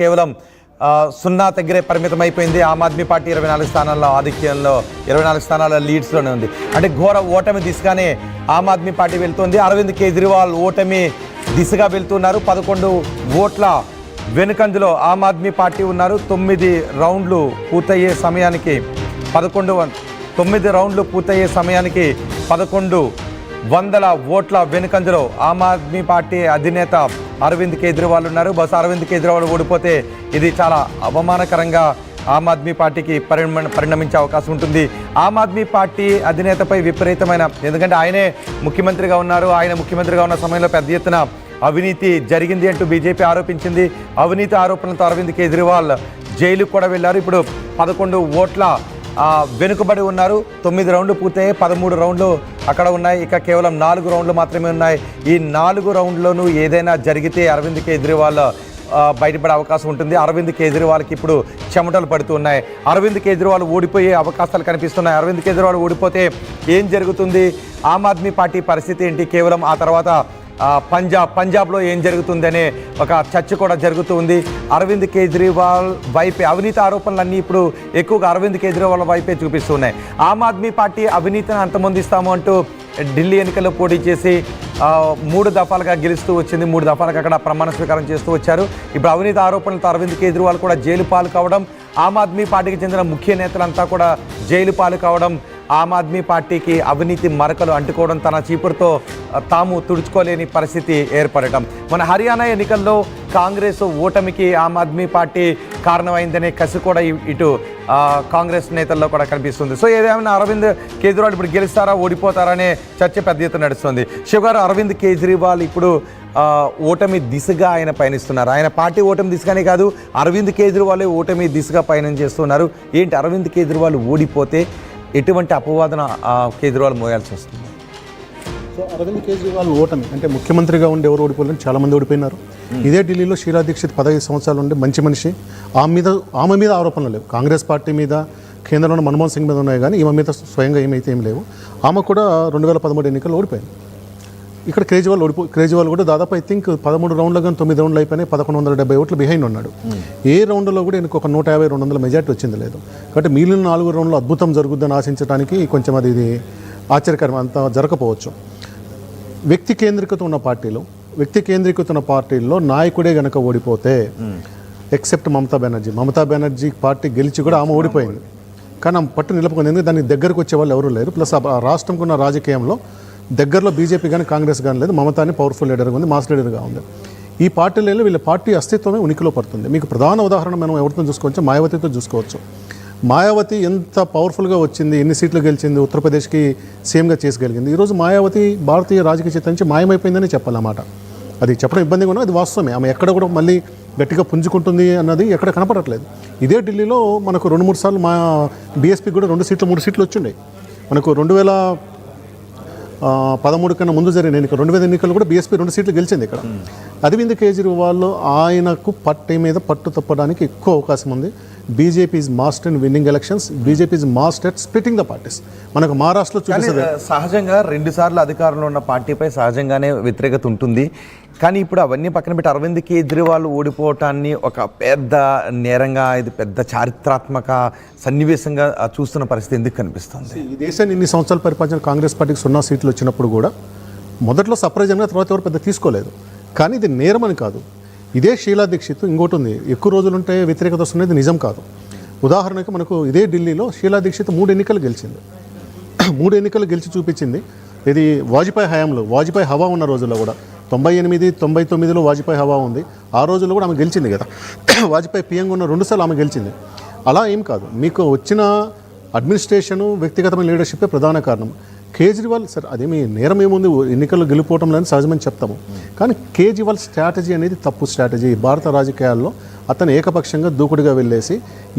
కేవలం సున్నా దగ్గరే పరిమితమైపోయింది. ఆమ్ ఆద్మీ పార్టీ 24 స్థానాల్లో ఆధిక్యంలో 24 స్థానాల లీడ్స్లోనే ఉంది. అంటే ఘోర ఓటమి దిశగానే ఆమ్ ఆద్మీ పార్టీ వెళ్తుంది. అరవింద్ కేజ్రీవాల్ ఓటమి దిశగా వెళ్తున్నారు. 11 ఓట్ల వెనుకంజలో ఆమ్ ఆద్మీ పార్టీ ఉన్నారు. 9 రౌండ్లు పూర్తయ్యే సమయానికి 1100 ఓట్ల వెనుకంజలో ఆమ్ ఆద్మీ పార్టీ అధినేత అరవింద్ కేజ్రీవాల్ ఉన్నారు. బహుశా అరవింద్ కేజ్రీవాల్ ఓడిపోతే ఇది చాలా అవమానకరంగా ఆమ్ ఆద్మీ పార్టీకి పరిణమించే అవకాశం ఉంటుంది. ఆమ్ ఆద్మీ పార్టీ అధినేతపై విపరీతమైన, ఎందుకంటే ఆయనే ముఖ్యమంత్రిగా ఉన్నారు. ఆయన ముఖ్యమంత్రిగా ఉన్న సమయంలో పెద్ద ఎత్తున అవినీతి జరిగింది అంటూ బీజేపీ ఆరోపించింది. అవినీతి ఆరోపణలతో అరవింద్ కేజ్రీవాల్ జైలుకు కూడా వెళ్ళారు. ఇప్పుడు 11 ఓట్ల వెనుకబడి ఉన్నారు. 9 రౌండ్లు పూర్తయ్యాయి. 13 రౌండ్లు అక్కడ ఉన్నాయి. ఇక కేవలం 4 రౌండ్లు మాత్రమే ఉన్నాయి. ఈ 4 రౌండ్లోనూ ఏదైనా జరిగితే అరవింద్ కేజ్రీవాల్ బయటపడే అవకాశం ఉంటుంది. అరవింద్ కేజ్రీవాల్కి ఇప్పుడు చెమటలు పడుతూ ఉన్నాయి. అరవింద్ కేజ్రీవాల్ ఓడిపోయే అవకాశాలు కనిపిస్తున్నాయి. అరవింద్ కేజ్రీవాల్ ఓడిపోతే ఏం జరుగుతుంది? ఆమ్ ఆద్మీ పార్టీ పరిస్థితి ఏంటి? కేవలం ఆ తర్వాత పంజాబ్లో ఏం జరుగుతుందనే ఒక చర్చ కూడా జరుగుతూ ఉంది. అరవింద్ కేజ్రీవాల్ వైపే అవినీతి ఆరోపణలన్నీ ఇప్పుడు ఎక్కువగా అరవింద్ కేజ్రీవాల్ వైపే చూపిస్తున్నాయి. ఆమ్ ఆద్మీ పార్టీ అవినీతిని అంతమొందిస్తాము అంటూ ఢిల్లీ ఎన్నికల్లో పోటీ చేసి 3 దఫాలుగా గెలుస్తూ వచ్చింది. 3 దఫాలకు అక్కడ ప్రమాణ స్వీకారం చేస్తూ వచ్చారు. ఇప్పుడు అవినీతి ఆరోపణలతో అరవింద్ కేజ్రీవాల్ కూడా జైలు పాలు కావడం, ఆమ్ ఆద్మీ పార్టీకి చెందిన ముఖ్య నేతలంతా కూడా జైలు పాలు కావడం, ఆమ్ ఆద్మీ పార్టీకి అవినీతి మరకలు అంటుకోవడం, తన చీపురుతో తాము తుడుచుకోలేని పరిస్థితి ఏర్పడటం. మన హర్యానా ఎన్నికల్లో కాంగ్రెస్ ఓటమికి ఆమ్ ఆద్మీ పార్టీ కారణమైందనే కసి కూడా ఇటు కాంగ్రెస్ నేతల్లో కూడా కనిపిస్తుంది. సో ఏదేమైనా అరవింద్ కేజ్రీవాల్ ఇప్పుడు గెలుస్తారా ఓడిపోతారా అనే చర్చ పెద్ద ఎత్తున నడుస్తుంది. శివగారు, అరవింద్ కేజ్రీవాల్ ఇప్పుడు ఓటమి దిశగా ఆయన పయనిస్తున్నారు. ఆయన పార్టీ ఓటమి దిశగానే కాదు, అరవింద్ కేజ్రీవాల్ ఓటమి దిశగా పయనం చేస్తున్నారు. ఏంటి అరవింద్ కేజ్రీవాల్ ఓడిపోతే ఎటువంటి అపవాదన కేజ్రీవాల్ మోయాల్సి వస్తుంది? సో అరవింద్ కేజ్రీవాల్ ఓటమి అంటే ముఖ్యమంత్రిగా ఉండి ఎవరు ఓడిపోలేని చాలామంది ఓడిపోయినారు. ఇదే ఢిల్లీలో షీలా దీక్షిత్ 15 సంవత్సరాలు ఉండి మంచి మనిషి. ఆమె మీద ఆరోపణలు లేవు. కాంగ్రెస్ పార్టీ మీద, కేంద్రంలో మన్మోహన్ సింగ్ మీద ఉన్నాయి, కానీ ఈమె మీద స్వయంగా ఏం లేవు. ఆమె కూడా 2013 ఎన్నికల్లో ఓడిపోయింది. ఇక్కడ కేజ్రీవాల్ కూడా దాదాపు ఐ థింక్ 13 రౌండ్లు కానీ 9 రౌండ్లు అయిపోయినాయి. 1170 ఓట్లు బిహైండ్ ఉన్నాడు. ఏ రౌండ్లో కూడా ఇంకొక 150-200 మెజార్టీ వచ్చింది లేదు. కాబట్టి మిగిలిన 4 రౌండ్లు అద్భుతం జరుగుద్దని ఆశించడానికి కొంచెం ఇది ఆశ్చర్యకరం, అంత జరగకపోవచ్చు. వ్యక్తి కేంద్రీకృత ఉన్న పార్టీల్లో నాయకుడే గనక ఓడిపోతే, ఎక్సెప్ట్ మమతా బెనర్జీ పార్టీ గెలిచి కూడా ఆమె ఓడిపోయింది. కానీ ఆమె పట్టు నిలుపుకుంది. ఎందుకంటే దానికి దగ్గరకు వచ్చే వాళ్ళు ఎవరూ లేరు. ప్లస్ ఆ రాష్ట్రంకు ఉన్న రాజకీయంలో దగ్గరలో బీజేపీ కానీ కాంగ్రెస్ కానీ లేదు. మమతాని పవర్ఫుల్ లీడర్గా ఉంది, మాస్ లీడర్గా ఉంది. ఈ పార్టీలలో వీళ్ళ పార్టీ అస్తిత్వమే ఉనికిలో పడుతుంది. మీకు ప్రధాన ఉదాహరణ మనం ఎవరితో చూసుకోవచ్చు? మాయావతితో చూసుకోవచ్చు. మాయావతి ఎంత పవర్ఫుల్గా వచ్చింది, ఎన్ని సీట్లు గెలిచింది, ఉత్తరప్రదేశ్కి సీఎంగా చేసుకెళ్ళింది. ఈరోజు మాయావతి భారతీయ రాజకీయ చిత్రం నుంచి మాయమైపోయిందని చెప్పాలన్నమాట. అది చెప్పడం ఇబ్బందిగా ఉన్నా అది వాస్తవమే. ఆమె ఎక్కడ కూడా మళ్ళీ గట్టిగా పుంజుకుంటుంది అన్నది ఎక్కడ కనపడట్లేదు. ఇదే ఢిల్లీలో మనకు 2-3 సార్లు మా బీఎస్పీకి కూడా 3 సీట్లు వచ్చిండే. మనకు 2013 కన్నా ముందు జరిగిన ఎన్నికలు 2000 ఎన్నికలు కూడా బీఎస్పీ 2 సీట్లు గెలిచింది. ఇక్కడ అరవింద్ కేజ్రీవాల్ ఆయనకు పట్టు తప్పడానికి ఎక్కువ అవకాశం ఉంది. BJP is master in winnowing elections. BJP is master at splitting the parties. మనకు మహారాష్ట్రలో చూపిస్తుంది. సహజంగా 2 సార్లు అధికారంలో ఉన్న పార్టీపై సహజంగానే వ్యతిరేకత ఉంటుంది. కానీ ఇప్పుడు అవన్నీ పక్కన పెట్టి అరవింద్ కేజ్రీవాల్ ఓడిపోవటాన్ని ఒక పెద్ద నేరంగా, ఇది పెద్ద చారిత్రాత్మక సన్నివేశంగా చూస్తున్న పరిస్థితి ఎందుకు కనిపిస్తుంది? ఈ దేశాన్ని ఇన్ని సంవత్సరాలు పరిపాలించిన కాంగ్రెస్ పార్టీకి 0 సీట్లు వచ్చినప్పుడు కూడా మొదట్లో సర్ప్రైజ్ అయినా తర్వాత ఎవరు పెద్ద తీసుకోలేదు. కానీ ఇది నేరం అని కాదు. ఇదే షీలా దీక్షిత్ ఇంకోటి ఉంది, ఎక్కువ రోజులుంటే వ్యతిరేకత వస్తున్నది నిజం కాదు. ఉదాహరణకు మనకు ఇదే ఢిల్లీలో షీలా దీక్షిత్ 3 ఎన్నికలు గెలిచింది. 3 ఎన్నికలు గెలిచి చూపించింది. ఇది వాజ్పేయి హయాంలో, వాజ్పేయి హవా ఉన్న రోజుల్లో కూడా 98, 99లో వాజ్పేయి హవా ఉంది. ఆ రోజుల్లో కూడా ఆమె గెలిచింది కదా. వాజ్పేయి పిఎంగా ఉన్న 2 సార్లు ఆమె గెలిచింది. అలా ఏం కాదు, మీకు వచ్చిన అడ్మినిస్ట్రేషను, వ్యక్తిగతమైన లీడర్షిప్పే ప్రధాన కారణం. కేజ్రీవాల్ సార్ అదేమి నేరం ఏముంది, ఎన్నికల్లో గెలిపోవటం లేదని సహజమని చెప్తాము. కానీ కేజ్రీవాల్ స్ట్రాటజీ అనేది తప్పు స్ట్రాటజీ. భారత రాజకీయాల్లో అతను ఏకపక్షంగా దూకుడుగా వెళ్ళేసి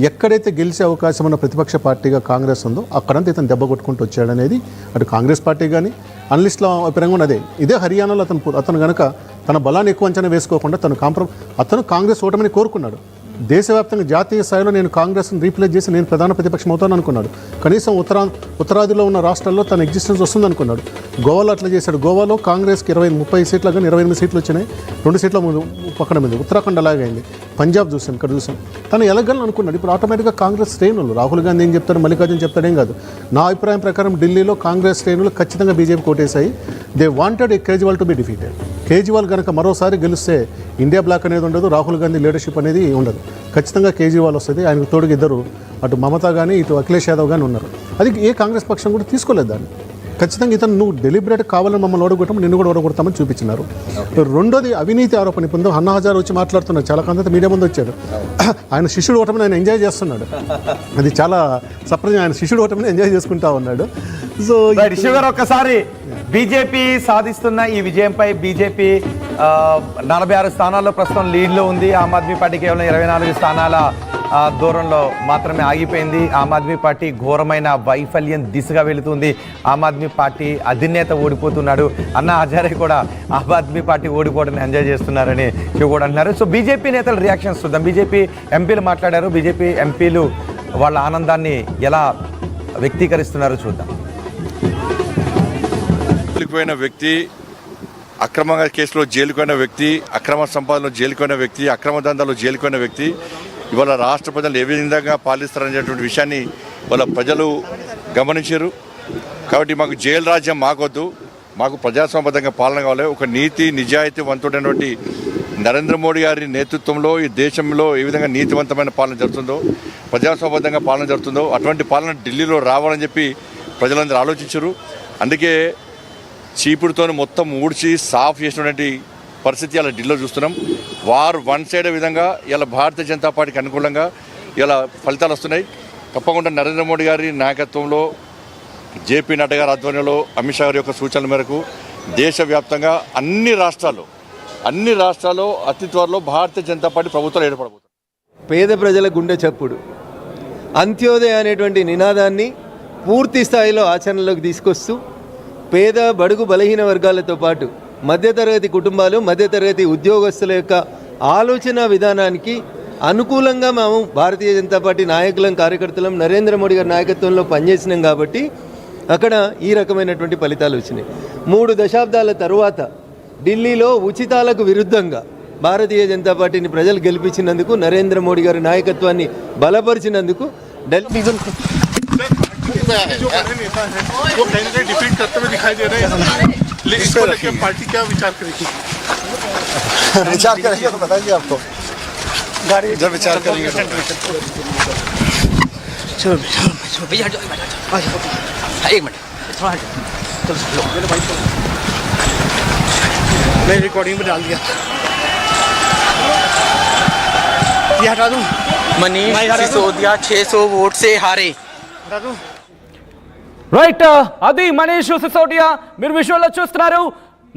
ఎక్కడైతే గెలిచే అవకాశం ఉన్న ప్రతిపక్ష పార్టీగా కాంగ్రెస్ ఉందో అక్కడంతా ఇతను దెబ్బ కొట్టుకుంటూ వచ్చాడనేది అటు కాంగ్రెస్ పార్టీ కానీ అనలిస్టుల అభిప్రాయం కూడా అదే. ఇదే హర్యానాలో అతను కనుక తన బలాన్ని ఎక్కువ అంచనా వేసుకోకుండా అతను కాంగ్రెస్ ఓటమిని కోరుకున్నాడు. దేశవ్యాప్తంగా జాతీయ స్థాయిలో నేను కాంగ్రెస్ని రీప్లేస్ చేసి నేను ప్రధాన ప్రతిపక్షం అవుతాను అనుకున్నాడు. కనీసం ఉత్తరాదిలో ఉన్న రాష్ట్రాల్లో తన ఎగ్జిస్టెన్స్ వస్తుంది అనుకున్నాడు. గోవాలో అట్లా చేశాడు. గోవాలో కాంగ్రెస్కి 30 సీట్లు కానీ 28 సీట్లు వచ్చినాయి. 2 సీట్ల పక్కన మీద. ఉత్తరాఖండ్ అలాగే అయింది. పంజాబ్ చూసాం, ఇక్కడ చూసాం. తను ఎలగలను అనుకున్నాడు. ఇప్పుడు ఆటోమేటిక్గా కాంగ్రెస్ శ్రేణులు రాహుల్ గాంధీ ఏం చెప్తాడు, మల్లికార్జున్ చెప్తాడేం కాదు. నా అభిప్రాయం ప్రకారం ఢిల్లీలో కాంగ్రెస్ శ్రేణులు ఖచ్చితంగా బీజేపీ కోటేశాయి. They wanted Kejriwal to be defeated. Kejriwal కనుక మరోసారి గెలిస్తే ఇండియా బ్లాక్ అనేది ఉండదు, రాహుల్ గాంధీ లీడర్షిప్ అనేది ఉండదు. ఖచ్చితంగా కేజ్రీవాల్ వస్తుంది. ఆయనకు తోడుగా ఇద్దరు, అటు మమతా కానీ ఇటు అఖిలేష్ యాదవ్ కానీ ఉన్నారు. అది ఏ కాంగ్రెస్ పక్షం కూడా తీసుకోలేదు దాన్ని. ఖచ్చితంగా ఇతను నువ్వు డెలిబరేట్ కావాలని మమ్మల్ని ఓడగొట్టం, నిన్ను కూడా ఓడగొడతామని చూపించినారు. రెండోది అవినీతి ఆరోపణ. ఇప్పుడు అన్నా హజార్ వచ్చి మాట్లాడుతున్నాడు, చాలా కొంత మీడియా ముందు వచ్చాడు. ఆయన శిష్యుడు ఓటమిని ఆయన ఎంజాయ్ చేస్తున్నాడు. అది చాలా సర్ప్రైజింగ్. ఆయన శిష్యుడు ఓటమిని ఎంజాయ్ చేసుకుంటా ఉన్నాడు. సో ఒక్కసారి బీజేపీ సాధిస్తున్న ఈ విజయంపై బీజేపీ 46 స్థానాల్లో ప్రస్తుతం లీడ్లో ఉంది. ఆమ్ ఆద్మీ పార్టీ కేవలం 24 స్థానాల దూరంలో మాత్రమే ఆగిపోయింది. ఆమ్ ఆద్మీ పార్టీ ఘోరమైన వైఫల్యం దిశగా వెళుతుంది. ఆమ్ ఆద్మీ పార్టీ అధినేత ఓడిపోతున్నాడు. అన్నా హజారే కూడా ఆమ్ ఆద్మీ పార్టీ ఓడిపోవడాన్ని ఎంజాయ్ చేస్తున్నారని కూడా అంటున్నారు. సో బీజేపీ నేతల రియాక్షన్స్ చూద్దాం. బీజేపీ ఎంపీలు మాట్లాడారు. బీజేపీ ఎంపీలు వాళ్ళ ఆనందాన్ని ఎలా వ్యక్తీకరిస్తున్నారో చూద్దాం. పోయిన వ్యక్తి, అక్రమంగా కేసులో జైలుకోయిన వ్యక్తి, అక్రమ సంపాదనలో జైలుకోయిన వ్యక్తి, అక్రమ దందాలో జైలుకోయిన వ్యక్తి ఇవాళ రాష్ట్ర ప్రజలు ఏ విధంగా పాలిస్తారనేటువంటి విషయాన్ని వాళ్ళ ప్రజలు గమనించారు. కాబట్టి మాకు జైలు రాజ్యం మాకొద్దు, మాకు ప్రజాస్వామ్యబద్ధంగా పాలన కావాలి. ఒక నీతి నిజాయితీవంతుడైనటువంటి నరేంద్ర మోడీ గారి నేతృత్వంలో ఈ దేశంలో ఏ విధంగా నీతివంతమైన పాలన జరుగుతుందో, ప్రజాస్వామ్యబద్ధంగా పాలన జరుగుతుందో అటువంటి పాలన ఢిల్లీలో రావాలని చెప్పి ప్రజలందరూ ఆలోచించారు. అందుకే చీపుడుతో మొత్తం ఊడ్చి సాఫ్ చేసినటువంటి పరిస్థితి ఇలా ఢిల్లీలో చూస్తున్నాం. వారు వన్ సైడ్ విధంగా ఇలా భారతీయ జనతా పార్టీకి అనుకూలంగా ఇలా ఫలితాలు వస్తున్నాయి. తప్పకుండా నరేంద్ర మోడీ గారి నాయకత్వంలో, జేపీ నడ్డా గారి ఆధ్వర్యంలో, అమిత్ షా గారి యొక్క సూచనల మేరకు దేశవ్యాప్తంగా అన్ని రాష్ట్రాల్లో అతి త్వరలో భారతీయ జనతా పార్టీ ప్రభుత్వాలు ఏర్పడబోతుంది. పేద ప్రజల గుండె చప్పుడు అంత్యోదయ అనేటువంటి నినాదాన్ని పూర్తి స్థాయిలో ఆచరణలోకి తీసుకొస్తూ పేద బడుగు బలహీన వర్గాలతో పాటు మధ్యతరగతి కుటుంబాలు, మధ్యతరగతి ఉద్యోగస్తుల యొక్క ఆలోచన విధానానికి అనుకూలంగా మేము భారతీయ జనతా పార్టీ నాయకులం, కార్యకర్తలం నరేంద్ర మోడీ గారి నాయకత్వంలో పనిచేసినాం. కాబట్టి అక్కడ ఈ రకమైనటువంటి ఫలితాలు వచ్చినాయి. 3 దశాబ్దాల తరువాత ఢిల్లీలో ఉచితాలకు విరుద్ధంగా భారతీయ జనతా పార్టీని ప్రజలు గెలిపించినందుకు, నరేంద్ర మోడీ గారి నాయకత్వాన్ని బలపరిచినందుకు ఢిల్లీ जो बड़े नेता हैं वो कहीं ना कहीं डिफीट करते हुए दिखाई दे रहे हैं, लेकिन इसको लेकर पार्टी क्या विचार करेगी? विचार करेंगे तो बताएंगे आपको, जब विचार करेंगे। चलो भैया एक मिनट थोड़ा चलो मैं रिकॉर्डिंग में डाल दिया, ये हटा दूं। मनीष सिसोदिया 600 वोट से हारे। రైట్, అది మనీష్ సిసోడియా. మీరు విజువల్లో చూస్తున్నారు.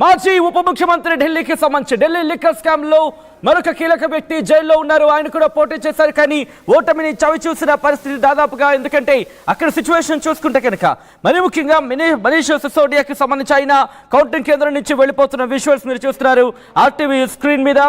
మాజీ ఉప ముఖ్యమంత్రి ఢిల్లీకి సంబంధించి ఢిల్లీ లిక్కర్ స్కామ్ లో మరొక కీలక వ్యక్తి జైల్లో ఉన్నారు. ఆయన కూడా పోటీ చేశారు, కానీ ఓటమిని చవి చూసిన పరిస్థితి దాదాపుగా. ఎందుకంటే అక్కడ సిచ్యువేషన్ చూసుకుంటే కనుక మరి ముఖ్యంగా మనీష్ సిసోడియాకి సంబంధించి ఆయన కౌంటింగ్ కేంద్రం నుంచి వెళ్ళిపోతున్న విజువల్స్ మీరు చూస్తున్నారు ఆర్టీవీ స్క్రీన్ మీద.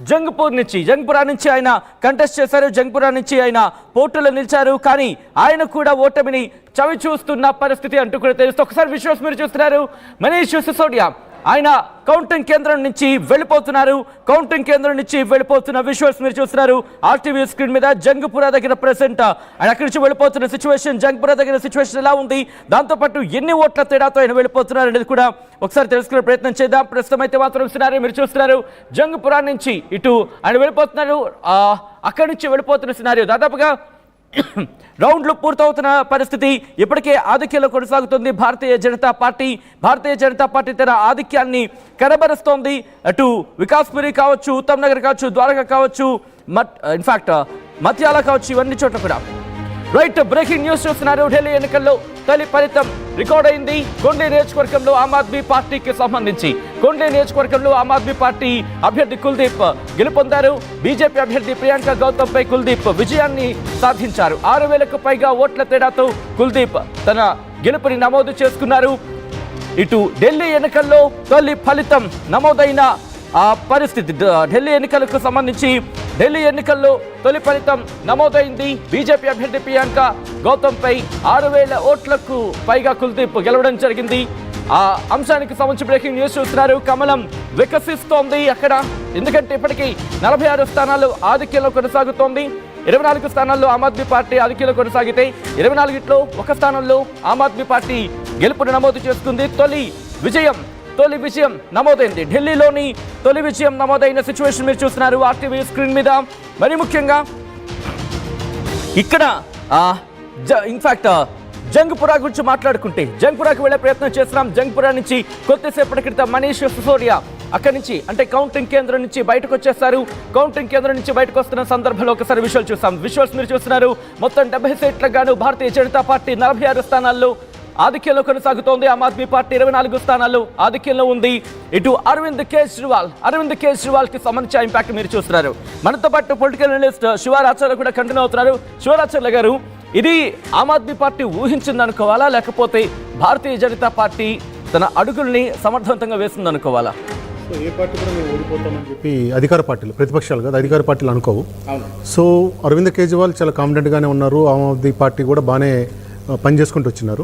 జంగ్పురా నుంచి ఆయన కంటెస్ట్ చేశారు. జంగ్పురా నుంచి ఆయన పోటీలో నిలిచారు, కానీ ఆయన కూడా ఓటమిని చవి చూస్తున్న పరిస్థితి అంటూ కూడా తెలుస్తుంది. ఒకసారి విజువల్స్ మీరు చూస్తున్నారు. మనీష్ సిసోడియా ఆయన కౌంటింగ్ కేంద్రం నుంచి వెళ్ళిపోతున్నారు. కౌంటింగ్ కేంద్రం నుంచి వెళ్ళిపోతున్న విజువల్స్ మీరు చూస్తున్నారు ఆర్టీవీ స్క్రీన్ మీద. జంగ్పురా దగ్గర ప్రెసెంట్ ఆయన అక్కడి నుంచి వెళ్ళిపోతున్న సిచ్యువేషన్, జంగ్పురా దగ్గర సిచ్యువేషన్ ఎలా ఉంది, దాంతోపాటు ఎన్ని ఓట్ల తేడాతో ఆయన వెళ్ళిపోతున్నారు అనేది కూడా ఒకసారి తెలుసుకునే ప్రయత్నం చేద్దాం. ప్రస్తుతం అయితే మాత్రం సినారీ మీరు చూస్తున్నారు. జంగ్పురా నుంచి ఇటు ఆయన వెళ్ళిపోతున్నారు. అక్కడి నుంచి వెళ్ళిపోతున్న సినారీ దాదాపుగా రౌండ్లు పూర్తవుతున్న పరిస్థితి. ఇప్పటికే ఆధిక్యంలో కొనసాగుతుంది భారతీయ జనతా పార్టీ. భారతీయ జనతా పార్టీ తన ఆధిక్యాన్ని కనబరుస్తోంది. అటు వికాస్పురి కావచ్చు, ఉత్తమ్ నగర్ కావచ్చు, ద్వారకా కావచ్చు, ఇన్ఫాక్ట్ మత్యాల కావచ్చు, ఇవన్నీ చోట్ల కూడా. రైట్, బ్రేకింగ్ న్యూస్ చూస్తున్నారు. ఢిల్లీ ఎన్నికల్లో తొలి ఫలితం రికార్డ్ అయింది. కొండే నియోజకవర్గంలో ఆమ్ ఆద్మీ పార్టీకి సంబంధించి కొండే నియోజకవర్గంలో ఆమ్ ఆద్మీ పార్టీ అభ్యర్థి కుల్దీప్ గెలుపొందారు. బీజేపీ అభ్యర్థి ప్రియాంక గౌతమ్ పై కుల్దీప్ విజయాన్ని సాధించారు. 6,000కు పైగా ఓట్ల తేడాతో కుల్దీప్ తన గెలుపుని నమోదు చేసుకున్నారు. ఇటు ఢిల్లీ ఎన్నికల్లో తొలి ఫలితం నమోదైన పరిస్థితి. ఢిల్లీ ఎన్నికలకు సంబంధించి ఢిల్లీ ఎన్నికల్లో తొలి ఫలితం నమోదైంది. బీజేపీ అభ్యర్థి ప్రియాంక గౌతమ్పై 6,000 ఓట్లకు పైగా కుల్దీప్ గెలవడం జరిగింది. ఆ అంశానికి సంబంధించి బ్రేకింగ్ న్యూస్ చూస్తున్నారు. కమలం వికసిస్తోంది అక్కడ, ఎందుకంటే ఇప్పటికీ 46 స్థానాలు ఆధిక్యంలో కొనసాగుతోంది. 24 స్థానాల్లో ఆమ్ ఆద్మీ పార్టీ ఆధిక్యంలో కొనసాగితే 24లో ఒక స్థానంలో ఆమ్ ఆద్మీ పార్టీ గెలుపును నమోదు చేసుకుంది. తొలి విజయం నమోదైంది. ఢిల్లీలోని తొలి విజయం నమోదైన సిచ్యువేషన్ మీరు చూస్తున్నారు ఆర్టీవీ స్క్రీన్ మీద. మరి ముఖ్యంగా ఇక్కడ ఇన్ఫాక్ట్ జంగ్పురా గురించి మాట్లాడుకుంటే, జంగ్పురాకి వెళ్లే ప్రయత్నం చేస్తున్నాం. జంగ్పురా నుంచి కొద్దిసేపటి క్రితం మనీష్ సిసోడియా అక్కడి నుంచి అంటే కౌంటింగ్ కేంద్రం నుంచి బయటకు వచ్చేస్తారు. కౌంటింగ్ కేంద్రం నుంచి బయటకు వస్తున్న సందర్భంలో ఒకసారి విజువల్ చూస్తాం. విజువల్స్ మీరు చూస్తున్నారు. మొత్తం 70 సీట్లకు గాను భారతీయ జనతా పార్టీ 46 స్థానాల్లో ఆధిక్యంలో కొనసాగుతోంది. ఆమ్ ఆద్మీ పార్టీ 24 స్థానాల్లో ఆధిక్యంలో ఉంది. ఇటు అరవింద్ కేజ్రీవాల్ కి సంబంధించిన ఇంపాక్ట్ మీరు చూస్తున్నారు. మనతో పాటు పొలిటికల్ అనలిస్ట్ శివరాచార్య కూడా కంటిన్యూ అవుతున్నారు. శివరాచార్య గారు, ఇది ఆమ్ ఆద్మీ పార్టీ ఊహించింది అనుకోవాలా, లేకపోతే భారతీయ జనతా పార్టీ తన అడుగుల్ని సమర్థవంతంగా వేసింది అనుకోవాలా? ఏ పార్టీ కూడా మేము ఓడిపోతామని చెప్పి అధికార పార్టీలు, ప్రతిపక్షాలు కదా, అధికార పార్టీలు అనుకోవు. సో అరవింద్ కేజ్రీవాల్ చాలా కాన్ఫిడెంట్గానే ఉన్నారు. ఆమ్ ఆద్మీ పార్టీ కూడా బాగానే పనిచేసుకుంటూ వచ్చినారు.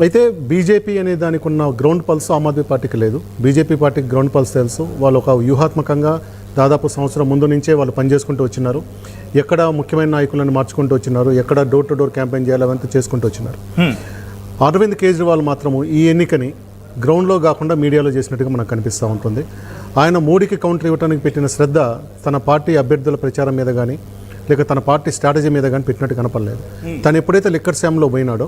అయితే బీజేపీ అనే దానికి ఉన్న గ్రౌండ్ పల్స్ ఆమ్ ఆద్మీ పార్టీకి లేదు. బీజేపీ పార్టీకి గ్రౌండ్ పల్స్ తెలుసు. వాళ్ళు ఒక వ్యూహాత్మకంగా దాదాపు సంవత్సరం ముందు నుంచే వాళ్ళు పనిచేసుకుంటూ వచ్చినారు. ఎక్కడ ముఖ్యమైన నాయకులను మార్చుకుంటూ వచ్చినారు, ఎక్కడ డోర్ టు డోర్ క్యాంపెయిన్ చేయాలి అవంతా చేసుకుంటూ వచ్చినారు. అరవింద్ కేజ్రీవాల్ మాత్రము ఈ ఎన్నికని గ్రౌండ్లో కాకుండా మీడియాలో చేసినట్టుగా మనకు కనిపిస్తూ ఉంటుంది. ఆయన మోడీకి కౌంటర్ ఇవ్వడానికి పెట్టిన శ్రద్ధ తన పార్టీ అభ్యర్థుల ప్రచారం మీద కానీ లేక తన పార్టీ స్ట్రాటజీ మీద కానీ పెట్టినట్టు కనపడలేదు. తను ఎప్పుడైతే లిక్కర్ శామ్లో పోయినాడో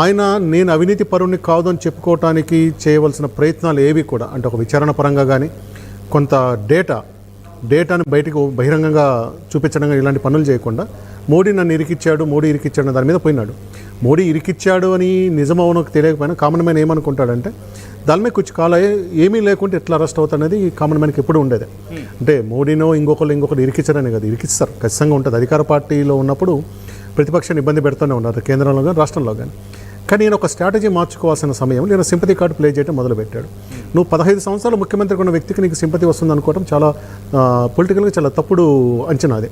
ఆయన నేను అవినీతి పరుణ్ణి కాదు అని చెప్పుకోవటానికి చేయవలసిన ప్రయత్నాలు ఏవి కూడా, అంటే ఒక విచారణ పరంగా కానీ కొంత డేటాను బయటకు బహిరంగంగా చూపించడం ఇలాంటి పనులు చేయకుండా మోడీ నన్ను ఇరికిచ్చాడు దాని మీద పోయినాడు. మోడీ ఇరికిచ్చాడు అని నిజమవునో తెలియకపోయినా కామన్ మ్యాన్ ఏమనుకుంటాడంటే దాని మీద కొంచెం ఏమీ లేకుంటే ఎట్లా అరెస్ట్ అవుతాఅనేది కామన్ మ్యాన్కి ఎప్పుడు ఉండేది. అంటే మోడీనో ఇంకొకరు ఇరికిచ్చారనే కదా, ఇరికిస్తారు ఖచ్చితంగా ఉంటుంది. అధికార పార్టీలో ఉన్నప్పుడు ప్రతిపక్షాన్ని ఇబ్బంది పెడుతూనే ఉన్నారు, కేంద్రంలో కానీ రాష్ట్రంలో కానీ. కానీ నేను ఒక స్ట్రాటజీ మార్చుకోవాల్సిన సమయం నేను సింపతి కార్డు ప్లే చేయడం మొదలుపెట్టాడు. నువ్వు 15 సంవత్సరాలు ముఖ్యమంత్రిగా ఉన్న వ్యక్తికి నీకు సింపతి వస్తుంది అనుకోవడం చాలా పొలిటికల్గా చాలా తప్పుడు అంచనా. అది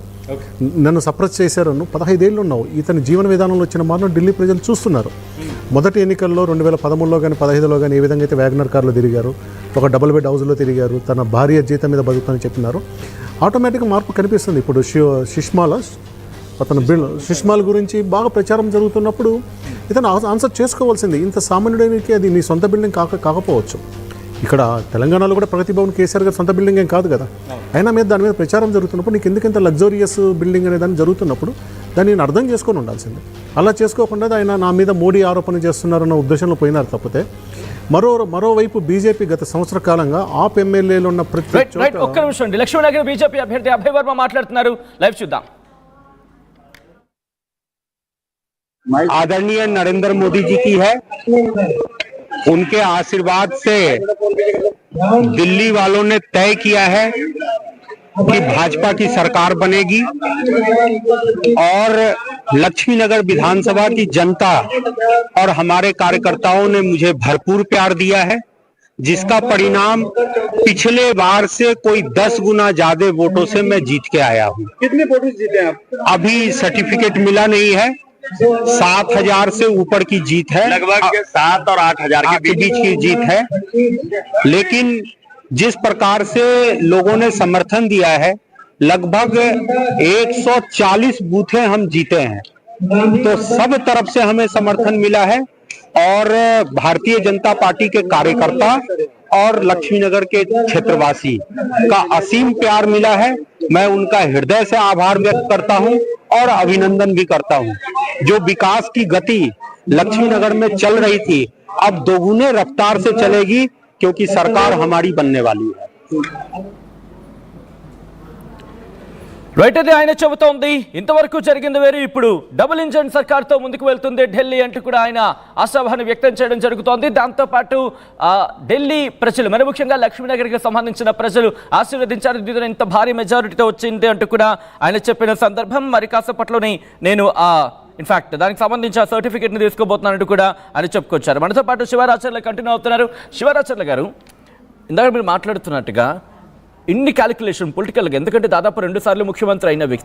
నన్ను సప్రెస్ చేశారు. నువ్వు 15 ఏళ్ళు ఉన్నావు. ఇతని జీవన విధానంలో వచ్చిన మార్పును ఢిల్లీ ప్రజలు చూస్తున్నారు. మొదటి ఎన్నికల్లో 2013లో కానీ 15లో కానీ ఏ విధంగా అయితే వ్యాగనర్ కార్లో తిరిగారు, ఒక డబుల్ బెడ్ హౌస్లో తిరిగారు, తన భార్య జీతం మీద బతుకుతానని చెప్పినారు. ఆటోమేటిక్గా మార్పు కనిపిస్తుంది. ఇప్పుడు సుష్మాల గురించి బాగా ప్రచారం జరుగుతున్నప్పుడు ఇతను ఆన్సర్ చేసుకోవాల్సింది. ఇంత సామాన్యుడానికి అది నీ సొంత బిల్డింగ్ కాకపోవచ్చు. ఇక్కడ తెలంగాణలో కూడా ప్రగతి భవన్ కేసీఆర్ గారు సొంత బిల్డింగ్ ఏం కాదు కదా. అయినా మీద దాని మీద ప్రచారం జరుగుతున్నప్పుడు నీకు ఎందుకంత లగ్జరియస్ బిల్డింగ్ అనే దాన్ని జరుగుతున్నప్పుడు దాన్ని నేను అర్థం చేసుకొని ఉండాల్సింది. అలా చేసుకోకుండా ఆయన నా మీద మోడీ ఆరోపణ చేస్తున్నారన్న ఉద్దేశంలో పోయినారు తప్పితే. మరోవైపు బీజేపీ గత సంవత్సర కాలంగా ఆప్ ఎమ్మెల్యేలు ఉన్న ఒక్క నిమిషం అండి, లక్ష్మీనగర్ బీజేపీ అభ్యర్థి అభయ్ వర్మ మాట్లాడుతున్నారు. లైవ్ చూద్దాం. आदरणीय नरेंद्र मोदी जी की है, उनके आशीर्वाद से दिल्ली वालों ने तय किया है कि भाजपा की सरकार बनेगी और लक्ष्मीनगर विधानसभा की जनता और हमारे कार्यकर्ताओं ने मुझे भरपूर प्यार दिया है, जिसका परिणाम पिछले बार से कोई 10 गुना ज्यादा वोटों से मैं जीत के आया हूँ। कितने वोट जीते हैं आप? अभी सर्टिफिकेट मिला नहीं है। 7,000 से ऊपर की जीत है, लगभग 7 और 8,000 के बीच की जीत है। लेकिन जिस प्रकार से लोगों ने समर्थन दिया है, लगभग 140 बूथें हम जीते हैं, तो सब तरफ से हमें समर्थन मिला है और भारतीय जनता पार्टी के कार्यकर्ता और लक्ष्मीनगर के क्षेत्रवासी का असीम प्यार मिला है। मैं उनका हृदय से आभार व्यक्त करता हूं और अभिनंदन भी करता हूं। जो विकास की गति लक्ष्मीनगर में चल रही थी अब दोगुने रफ्तार से चलेगी, क्योंकि सरकार हमारी बनने वाली है। రైట్, అది ఆయన చెబుతోంది. ఇంతవరకు జరిగింది వేరు, ఇప్పుడు డబుల్ ఇంజన్ సర్కార్తో ముందుకు వెళ్తుంది ఢిల్లీ అంటూ కూడా ఆయన ఆశాభావాన్ని వ్యక్తం చేయడం జరుగుతోంది. దాంతోపాటు ఢిల్లీ ప్రజలు, మరి ముఖ్యంగా లక్ష్మీనగర్కి సంబంధించిన ప్రజలు ఆశీర్వదించారు. దీనిలో ఇంత భారీ మెజారిటీతో వచ్చింది అంటూ కూడా ఆయన చెప్పిన సందర్భం. మరి కాసేపట్లోనే నేను ఇన్ఫాక్ట్ దానికి సంబంధించి ఆ సర్టిఫికేట్ని తీసుకోబోతున్నానంటూ కూడా ఆయన చెప్పుకొచ్చారు. మనతో పాటు శివరాచార్య కంటిన్యూ అవుతున్నారు. శివరాచార్య గారు, ఇందాక మీరు మాట్లాడుతున్నట్టుగా ఇన్ని క్యాలిక్యులేషన్ పొలిటికల్గా, ఎందుకంటే దాదాపు 2 సార్లు ముఖ్యమంత్రి అయిన వ్యక్తి